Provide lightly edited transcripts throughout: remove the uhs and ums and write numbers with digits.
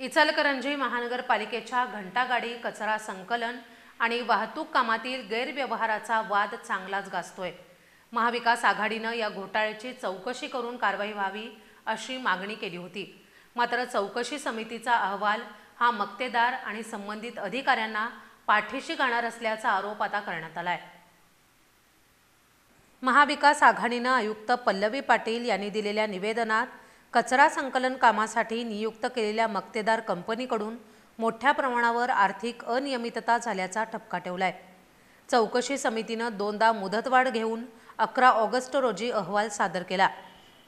इचलकरंजी महानगरपालिकेच्या घंटागाडी कचरा संकलन आणि वाहतूक कामातील गैरव्यवहाराचा वाद चांगलाच गाजतोय। महाविकास आघाडीने या घोटाळ्याची चौकशी करून कारवाई व्हावी अशी मागणी केली होती। मात्र चौकशी समितीचा अहवाल हा मक्तेदार आणि संबंधित अधिकाऱ्यांना पाठीशी घालणार असल्याचा आरोप आता करण्यात आलाय। महाविकास आघाडीने आयुक्त पल्लवी पाटील यांनी दिलेल्या निवेदनात कचरा संकलन कामासाठी नियुक्त केलेल्या मक्तेदार कंपनीकडून मोठ्या प्रमाणावर आर्थिक अनियमितता झाल्याचा ठपका ठेवलाय। चौकशी समितीने दोनदा मुदतवाढ घेऊन 11 ऑगस्ट रोजी अहवाल सादर केला।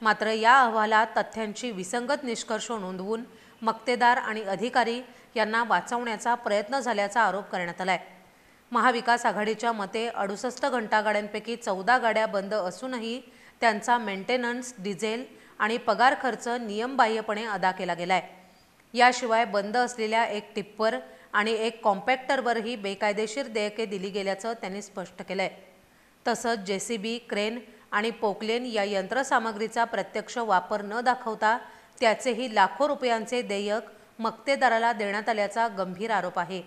मात्र या अहवालात तथ्यांची विसंगत निष्कर्ष नोंदवून मक्तेदार आणि अधिकारी यांना वाचवण्याचा प्रयत्न झाल्याचा आरोप करण्यात आलाय। महाविकास आघाडीच्या मते 68 घंटागाड्यांपैकी 14 गाड्या बंद असूनही त्यांचा मेंटेनन्स, डिझेल आणि पगार खर्च नियमबाह्यपणे अदा केला गेलाय। याशिवाय बंद असलेल्या एक टिप्पर आणि एक कॉम्पॅक्टरवरही बेकायदेशीर देयके दिली गेल्याचं त्यांनी स्पष्ट केलंय। तसंच जेसीबी, क्रेन आणि पोकलेन या यंत्रसामग्रीचा प्रत्यक्ष वापर न दाखवता त्याचेही लाखो रुपयांचे देयक मक्तेदाराला देण्यात आल्याचा गंभीर आरोप आहे।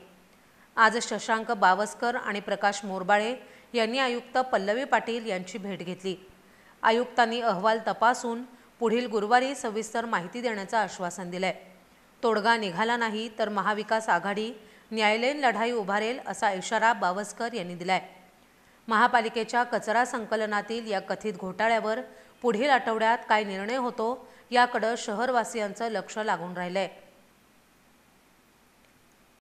आज शशांक बावस्कर आणि प्रकाश मोरबाळे यांनी आयुक्त पल्लवी पाटील यांची भेट घेतली। आयुक्तांनी अहवाल तपासून पुढील गुरुवारी सविस्तर माहिती देण्याचं आश्वासन दिलंय। तोडगा निघाला नाही तर महाविकास आघाडी न्यायालयीन लढाई उभारेल असा इशारा बावस्कर यांनी दिलाय। महापालिकेच्या कचरा संकलनातील या कथित घोटाळ्यावर पुढील आठवड्यात काय निर्णय होतो याकडे शहरवासियांचं लक्ष लागून राहिलंय।